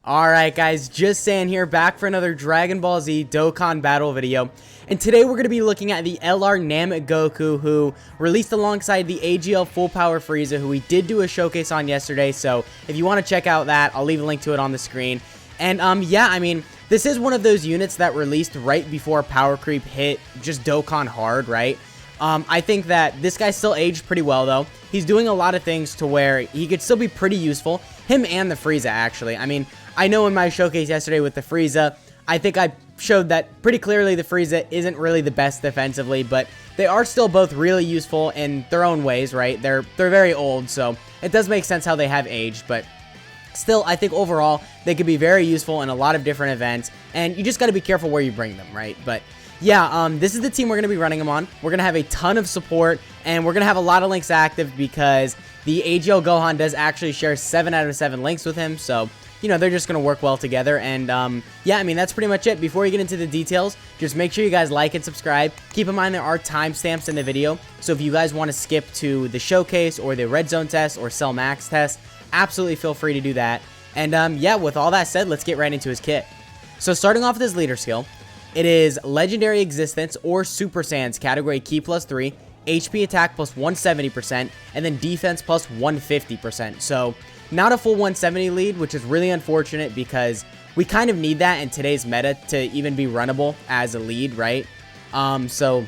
Alright guys, just saying here, back for another Dragon Ball Z Dokkan battle video. And today we're going to be looking at the LR Namek Goku, who released alongside the AGL Full Power Frieza, who we did do a showcase on yesterday. So if you want to check out that, I'll leave a link to it on the screen. And yeah, I mean, this is one of those units that released right before Power Creep hit just Dokkan hard, right? I think that this guy still aged pretty well, though. He's doing a lot of things to where he could still be pretty useful. Him and the Frieza, actually. I mean, I know in my showcase yesterday with the Frieza, I think I showed that pretty clearly the Frieza isn't really the best defensively, but they are still both really useful in their own ways, right? They're very old, so it does make sense how they have aged, but still, I think overall, they could be very useful in a lot of different events, and you just got to be careful where you bring them, right? But yeah, this is the team we're going to be running them on. We're going to have a ton of support, and we're going to have a lot of links active because the AGL Gohan does actually share 7 out of 7 links with him, so you know, they're just going to work well together. And yeah, I mean, that's pretty much it. Before we get into the details, just make sure you guys like and subscribe. Keep in mind there are timestamps in the video, so if you guys want to skip to the showcase or the red zone test or cell max test, absolutely feel free to do that. And yeah, with all that said, let's get right into his kit. So starting off with his leader skill, it is Legendary Existence or Super Saiyans category Ki plus 3, HP attack plus 170%, and then defense plus 150%. So not a full 170 lead, which is really unfortunate because we kind of need that in today's meta to even be runnable as a lead, right? So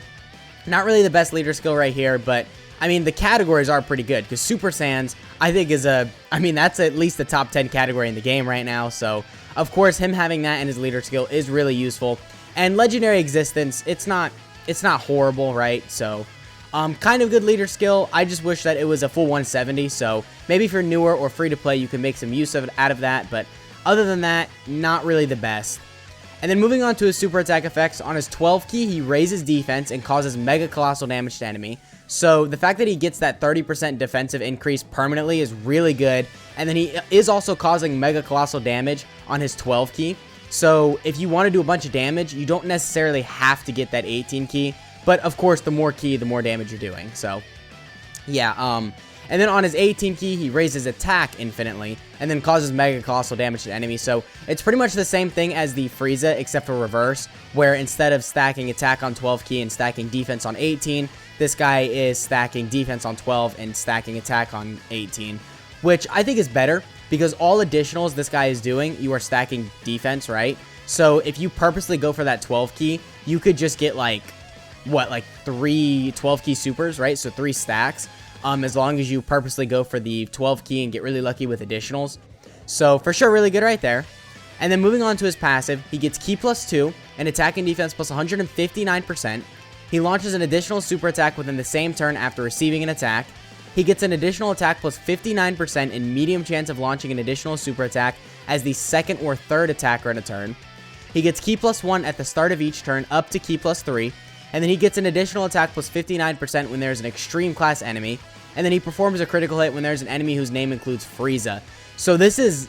not really the best leader skill right here, but I mean, the categories are pretty good because Super Saiyans, I think is that's at least the top 10 category in the game right now. So of course, him having that in his leader skill is really useful. And Legendary Existence, it's not horrible, right? So kind of good leader skill. I just wish that it was a full 170, so maybe if you're newer or free to play, you can make some use of it out of that, but other than that, not really the best. And then moving on to his super attack effects, on his 12 key, he raises defense and causes mega colossal damage to enemy. So the fact that he gets that 30% defensive increase permanently is really good, and then he is also causing mega colossal damage on his 12 key. So if you want to do a bunch of damage, you don't necessarily have to get that 18 key. But, of course, the more key, the more damage you're doing. So, yeah, and then on his 18 key, he raises attack infinitely, and then causes mega colossal damage to enemies. So, it's pretty much the same thing as the Frieza, except for reverse, where instead of stacking attack on 12 key and stacking defense on 18, this guy is stacking defense on 12 and stacking attack on 18, which I think is better, because all additionals this guy is doing, you are stacking defense, right? So, if you purposely go for that 12 key, you could just get, like 3 12 key supers, right? So 3 stacks, as long as you purposely go for the 12 key and get really lucky with additionals. So for sure, really good right there. And then moving on to his passive, he gets Ki plus 2 and attack and defense plus 159%. He launches an additional super attack within the same turn after receiving an attack. He gets an additional attack plus 59% and medium chance of launching an additional super attack as the second or third attacker in a turn. He gets Ki plus 1 at the start of each turn up to Ki plus 3. And then he gets an additional attack plus 59% when there's an extreme class enemy. And then he performs a critical hit when there's an enemy whose name includes Frieza. So this is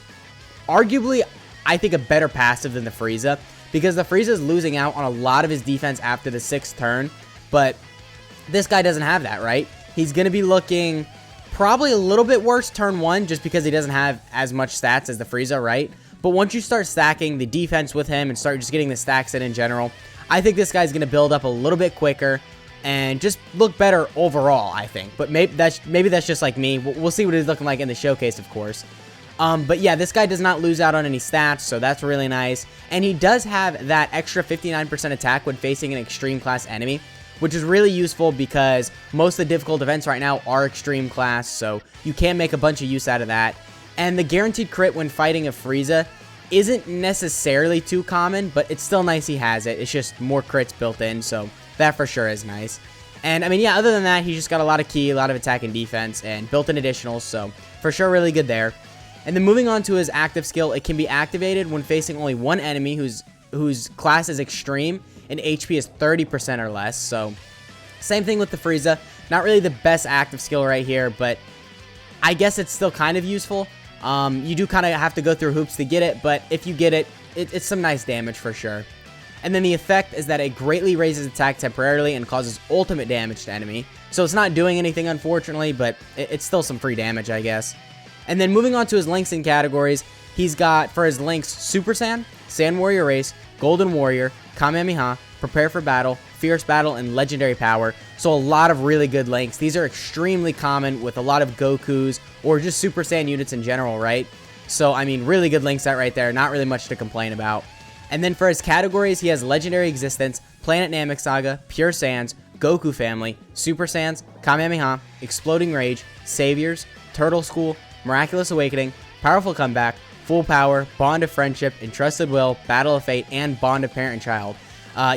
arguably, I think, a better passive than the Frieza, because the Frieza is losing out on a lot of his defense after the 6th turn. But this guy doesn't have that, right? He's going to be looking probably a little bit worse turn 1 just because he doesn't have as much stats as the Frieza, right? But once you start stacking the defense with him and start just getting the stacks in general, I think this guy's going to build up a little bit quicker and just look better overall, I think. But maybe that's just like me. We'll see what he's looking like in the showcase, of course. But yeah, this guy does not lose out on any stats, so that's really nice. And he does have that extra 59% attack when facing an extreme class enemy, which is really useful because most of the difficult events right now are extreme class, so you can make a bunch of use out of that. And the guaranteed crit when fighting a Frieza isn't necessarily too common, but it's still nice he has it. It's just more crits built in, so that for sure is nice. And I mean, yeah, other than that, he's just got a lot of key, a lot of attack and defense, and built-in additionals, so for sure really good there. And then moving on to his active skill, it can be activated when facing only one enemy whose class is extreme and HP is 30% or less. So same thing with the Frieza. Not really the best active skill right here, but I guess it's still kind of useful. You do kind of have to go through hoops to get it, but if you get it, it's some nice damage for sure. And then the effect is that it greatly raises attack temporarily and causes ultimate damage to enemy. So it's not doing anything, unfortunately, but it's still some free damage, I guess. And then moving on to his links and categories, he's got, for his links, Super Saiyan, Saiyan Warrior Race, Golden Warrior, Kamehameha, Prepare for Battle, Fierce Battle, and Legendary Power. So a lot of really good links. These are extremely common with a lot of Gokus or just Super Saiyan units in general, right? So, I mean, really good link set right there. Not really much to complain about. And then for his categories, he has Legendary Existence, Planet Namek Saga, Pure Saiyans, Goku Family, Super Saiyans, Kamehameha, Exploding Rage, Saviors, Turtle School, Miraculous Awakening, Powerful Comeback, Full Power, Bond of Friendship, Entrusted Will, Battle of Fate, and Bond of Parent and Child.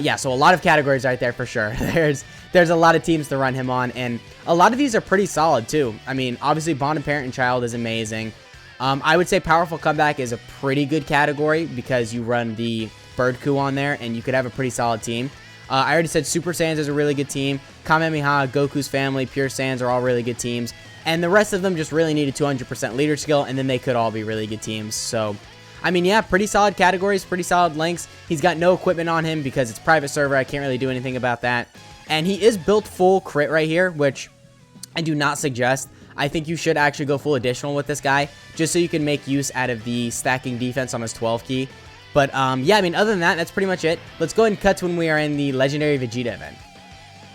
Yeah, so a lot of categories right there for sure. There's a lot of teams to run him on, and a lot of these are pretty solid too. I mean, obviously Bond of Parent and Child is amazing. I would say Powerful Comeback is a pretty good category because you run the Bird Coup on there, and you could have a pretty solid team. I already said Super Saiyans is a really good team. Kamehameha, Goku's Family, Pure Saiyans are all really good teams. And the rest of them just really need a 200% leader skill, and then they could all be really good teams. So, I mean, yeah, pretty solid categories, pretty solid links. He's got no equipment on him because it's private server. I can't really do anything about that. And he is built full crit right here, which I do not suggest. I think you should actually go full additional with this guy, just so you can make use out of the stacking defense on his 12 key. But, yeah, I mean, other than that, that's pretty much it. Let's go ahead and cut to when we are in the Legendary Vegeta event.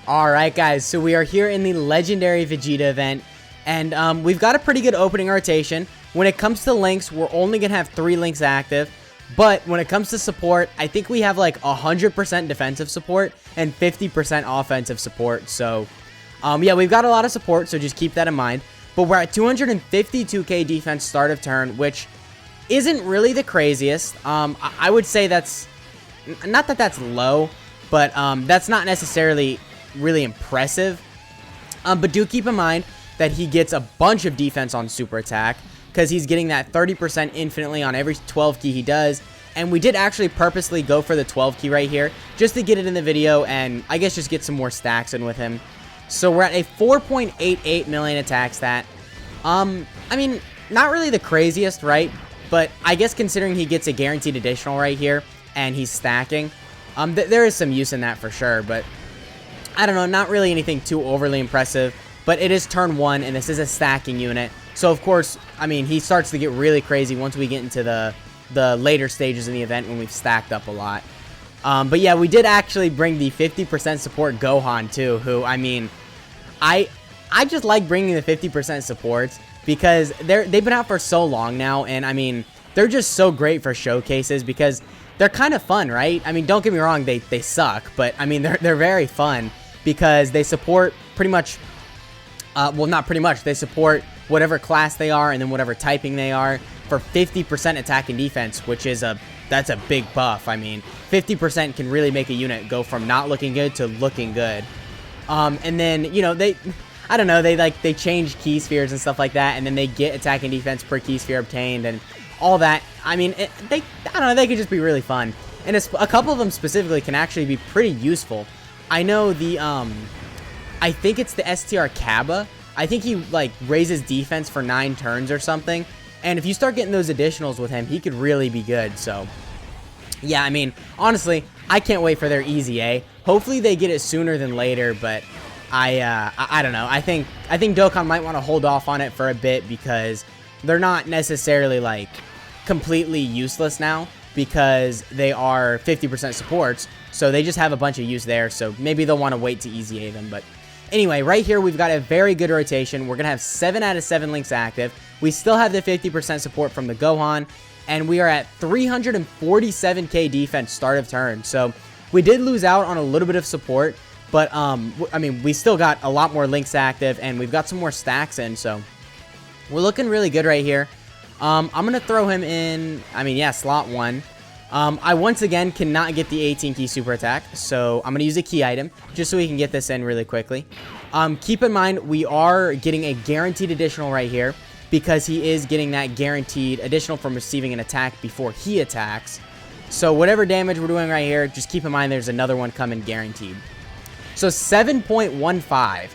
Alright, guys, so we are here in the Legendary Vegeta event, and we've got a pretty good opening rotation. When it comes to links, we're only going to have 3 links active, but when it comes to support, I think we have like 100% defensive support and 50% offensive support, so, yeah, we've got a lot of support, so just keep that in mind. But we're at 252k defense start of turn, which isn't really the craziest. I would say that's, not that that's low, but that's not necessarily really impressive. But do keep in mind that he gets a bunch of defense on super attack, because he's getting that 30% infinitely on every 12 key he does. And we did actually purposely go for the 12 key right here, just to get it in the video, and I guess just get some more stacks in with him. So we're at a 4.88 million attack stat. I mean, not really the craziest, right? But I guess considering he gets a guaranteed additional right here, and he's stacking, there is some use in that for sure, but I don't know, not really anything too overly impressive. But it is turn 1, and this is a stacking unit, so of course, I mean, he starts to get really crazy once we get into the later stages in the event when we've stacked up a lot. But yeah, we did actually bring the 50% support Gohan too, who, I mean, I just like bringing the 50% supports, because they've been out for so long now, and I mean, they're just so great for showcases because they're kind of fun, right? I mean, don't get me wrong, they suck, but I mean, they're very fun because they support pretty much, well, not pretty much, they support whatever class they are and then whatever typing they are for 50% attack and defense, which is that's a big buff. I mean, 50% can really make a unit go from not looking good to looking good. And then, you know, I don't know, they change key spheres and stuff like that, and then they get attack and defense per key sphere obtained and all that. I mean, I don't know, they could just be really fun. And a couple of them specifically can actually be pretty useful. I know the, I think it's the STR Kaba. I think he, like, raises defense for 9 turns or something. And if you start getting those additionals with him, he could really be good, so. Yeah, I mean, honestly, I can't wait for their Easy A. Hopefully they get it sooner than later, but I don't know. I think Dokkan might want to hold off on it for a bit because they're not necessarily, like, completely useless now because they are 50% supports, so they just have a bunch of use there, so maybe they'll want to wait to Easy A them, but anyway, right here we've got a very good rotation. We're going to have 7 out of 7 links active. We still have the 50% support from the Gohan, and we are at 347k defense start of turn, so we did lose out on a little bit of support, but I mean, we still got a lot more links active, and we've got some more stacks in, so we're looking really good right here. I'm going to throw him in, I mean, yeah, slot 1. I once again cannot get the 18 key super attack, so I'm going to use a key item just so we can get this in really quickly. Keep in mind, we are getting a guaranteed additional right here because he is getting that guaranteed additional from receiving an attack before he attacks. So whatever damage we're doing right here, just keep in mind there's another one coming guaranteed. So 7.15.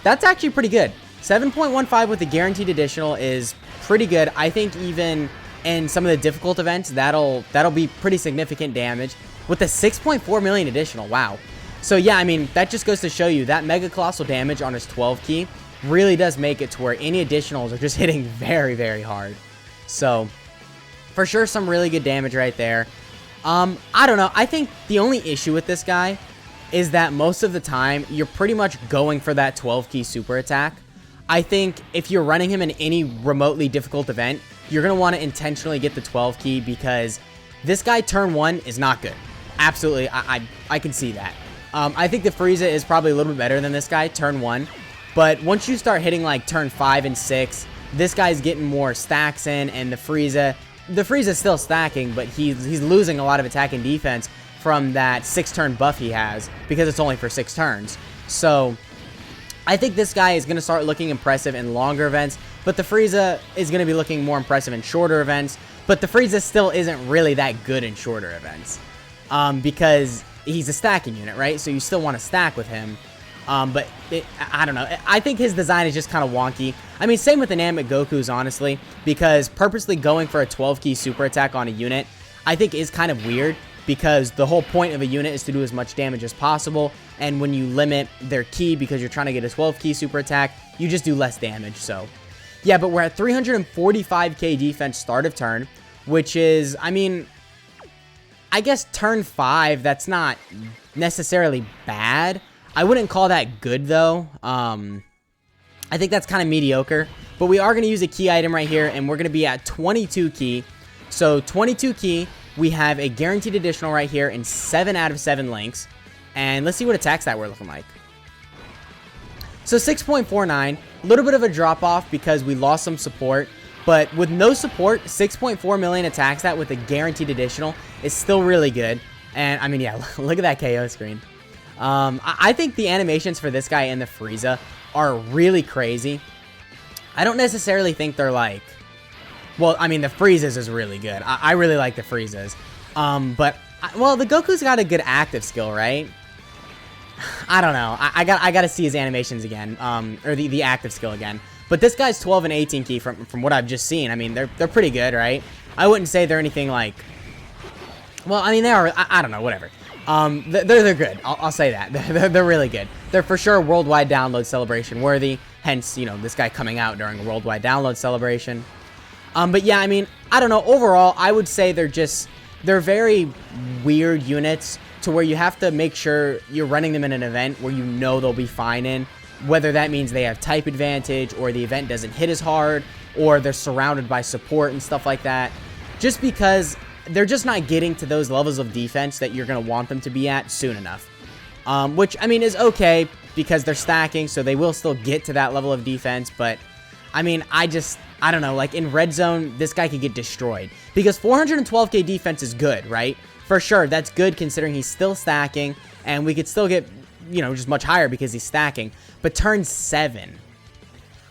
That's actually pretty good. 7.15 with the guaranteed additional is pretty good. I think even in some of the difficult events, that'll be pretty significant damage. With the 6.4 million additional, wow. So yeah, I mean, that just goes to show you that Mega Colossal damage on his 12 key really does make it to where any additionals are just hitting very, very hard. So, For sure, some really good damage right there. I don't know. I think the only issue with this guy is that most of the time, you're pretty much going for that 12-key super attack. I think if you're running him in any remotely difficult event, you're going to want to intentionally get the 12-key because this guy turn 1 is not good. Absolutely, I can see that. I think the Frieza is probably a little bit better than this guy, turn 1. But once you start hitting like turn 5 and 6, this guy's getting more stacks in, and the Frieza's still stacking, but he's losing a lot of attack and defense from that 6-turn buff he has because it's only for 6 turns. So I think this guy is going to start looking impressive in longer events, but the Frieza is going to be looking more impressive in shorter events. But the Frieza still isn't really that good in shorter events because he's a stacking unit, right? So you still want to stack with him. But I don't know. I think his design is just kind of wonky. I mean, same with the Namek Goku's, honestly, because purposely going for a 12-key super attack on a unit, I think is kind of weird because the whole point of a unit is to do as much damage as possible. And when you limit their key because you're trying to get a 12-key super attack, you just do less damage. So, yeah, but we're at 345k defense start of turn, which is, I mean, I guess turn 5, that's not necessarily bad. I wouldn't call that good, though. I think that's kind of mediocre. But we are going to use a key item right here, and we're going to be at 22 key. So 22 key, we have a guaranteed additional right here in 7 out of 7 links. And let's see what attack stat we're looking like. So 6.49, a little bit of a drop-off because we lost some support. But with no support, 6.4 million attack stat with a guaranteed additional is still really good. And, I mean, yeah, look at that KO screen. I think the animations for this guy and the Frieza are really crazy. I don't necessarily think they're like... Well, I mean, the Frieza's is really good. I really like the Frieza's. But, well, the Goku's got a good active skill, right? I don't know. I got to see his animations again. Or the active skill again. But this guy's 12 and 18 key from what I've just seen. I mean, they're pretty good, right? I wouldn't say they're anything like... Well, I mean, they are... I don't know, whatever. They're good. I'll say that. They're really good. They're for sure worldwide download celebration worthy. Hence, you know, this guy coming out during a worldwide download celebration. But yeah, I mean, I don't know. Overall, I would say they're very weird units to where you have to make sure you're running them in an event where you know they'll be fine in. Whether that means they have type advantage or the event doesn't hit as hard or they're surrounded by support and stuff like that. Just because they're just not getting to those levels of defense that you're going to want them to be at soon enough. Which, I mean, is okay because they're stacking, so they will still get to that level of defense. But, I mean, I don't know. Like, in red zone, this guy could get destroyed. Because 412k defense is good, right? For sure, that's good considering he's still stacking. And we could still get, you know, just much higher because he's stacking. But turn 7.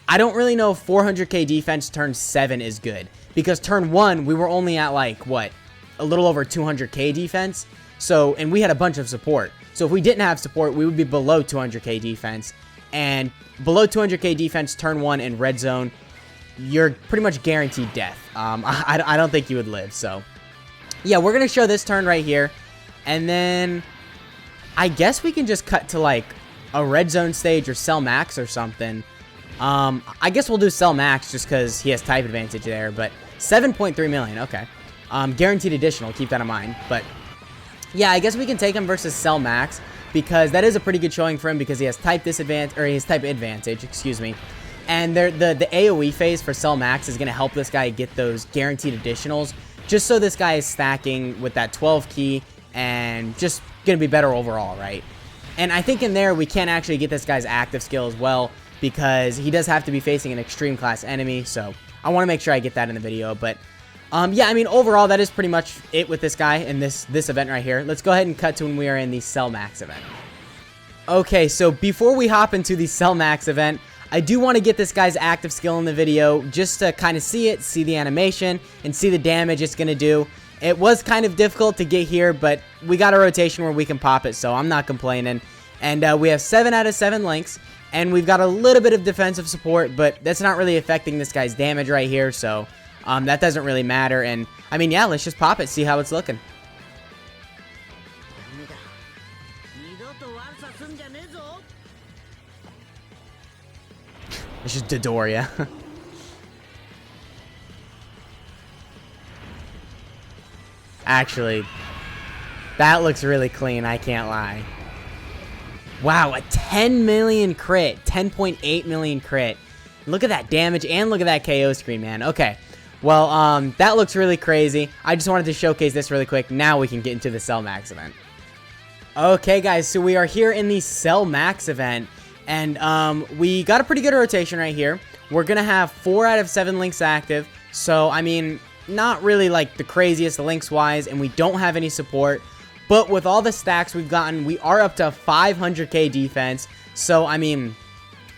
I don't really know if 400k defense turn 7 is good. Because turn 1, we were only at, like, what? A little over 200k defense. So, and we had a bunch of support. So if we didn't have support, we would be below 200k defense. And below 200k defense, turn 1 in red zone, you're pretty much guaranteed death. I don't think you would live. So, yeah, we're going to show this turn right here. And then, I guess we can just cut to, like, a red zone stage or Cell Max or something. I guess we'll do Cell Max just because he has type advantage there. But 7.3 million, okay. Guaranteed additional, keep that in mind. But, yeah, I guess we can take him versus Cell Max because that is a pretty good showing for him because he has type disadvantage, or he has type advantage, excuse me. And the AoE phase for Cell Max is going to help this guy get those guaranteed additionals just so this guy is stacking with that 12 key and just going to be better overall, right? And I think in there we can't actually get this guy's active skill as well because he does have to be facing an extreme class enemy, so I want to make sure I get that in the video, but... yeah, I mean, overall, that is pretty much it with this guy in this event right here. Let's go ahead and cut to when we are in the Cell Max event. Okay, so before we hop into the Cell Max event, I do want to get this guy's active skill in the video just to kind of see it, see the animation, and see the damage it's going to do. It was kind of difficult to get here, but we got a rotation where we can pop it, so I'm not complaining. And we have 7 out of 7 links, and we've got a little bit of defensive support, but that's not really affecting this guy's damage right here, so... that doesn't really matter, and, I mean, yeah, let's just pop it, see how it's looking. It's just Dodoria. Actually, that looks really clean, I can't lie. Wow, a 10 million crit, 10.8 million crit. Look at that damage and look at that KO screen, man. Okay, well, that looks really crazy. I just wanted to showcase this really quick. Now we can get into the Cell Max event. Okay, guys, so we are here in the Cell Max event, and we got a pretty good rotation right here. We're going to have 4 out of 7 links active, so, I mean, not really, like, the craziest links-wise, and we don't have any support. But with all the stacks we've gotten, we are up to 500k defense. So, I mean,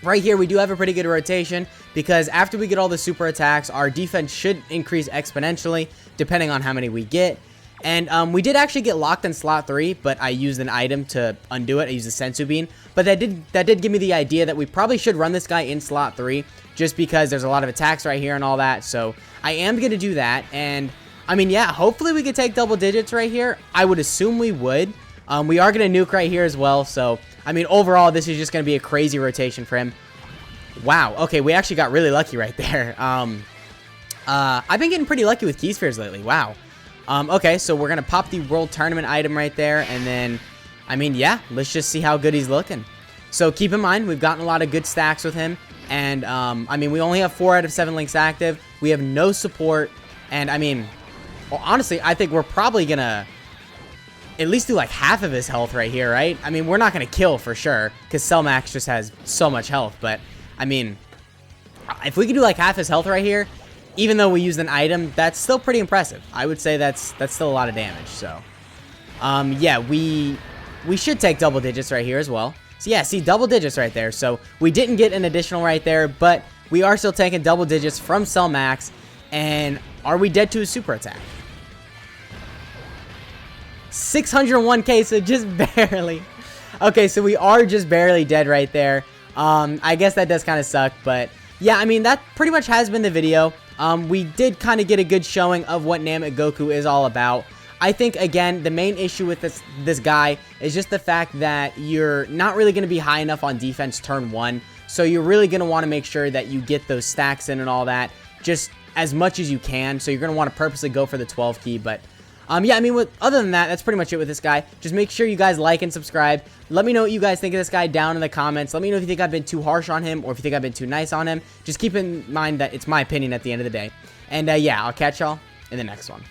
right here, we do have a pretty good rotation because after we get all the super attacks, our defense should increase exponentially depending on how many we get. And we did actually get locked in slot 3, but I used an item to undo it. I used a Sensu Bean. But that did give me the idea that we probably should run this guy in slot 3 just because there's a lot of attacks right here and all that. So I am going to do that. And I mean, yeah, hopefully we could take double digits right here. I would assume we would. We are going to nuke right here as well. So, I mean, overall, this is just going to be a crazy rotation for him. Wow. Okay, we actually got really lucky right there. I've been getting pretty lucky with key spheres lately. Wow. Okay, so we're going to pop the World Tournament item right there. And then, I mean, yeah, let's just see how good he's looking. So keep in mind, we've gotten a lot of good stacks with him. And, I mean, we only have 4 out of 7 links active. We have no support. And, I mean, well, honestly, I think we're probably going to at least do like half of his health right here, right? I mean, we're not going to kill for sure because Cell Max just has so much health. But, I mean, if we could do like half his health right here, even though we used an item, that's still pretty impressive. I would say that's still a lot of damage. So, yeah, we should take double digits right here as well. So, yeah, see, double digits right there. So, we didn't get an additional right there, but we are still taking double digits from Cell Max. And are we dead to a super attack? 601k, so just barely. Okay, so we are just barely dead right there. I guess that does kind of suck, but yeah, I mean, that pretty much has been the video. We did kind of get a good showing of what Namek Goku is all about. I think, again, the main issue with this guy is just the fact that you're not really going to be high enough on defense turn 1. So you're really going to want to make sure that you get those stacks in and all that just as much as you can. So you're going to want to purposely go for the 12 key, but yeah, I mean, other than that, that's pretty much it with this guy. Just make sure you guys like and subscribe. Let me know what you guys think of this guy down in the comments. Let me know if you think I've been too harsh on him or if you think I've been too nice on him. Just keep in mind that it's my opinion at the end of the day. And yeah, I'll catch y'all in the next one.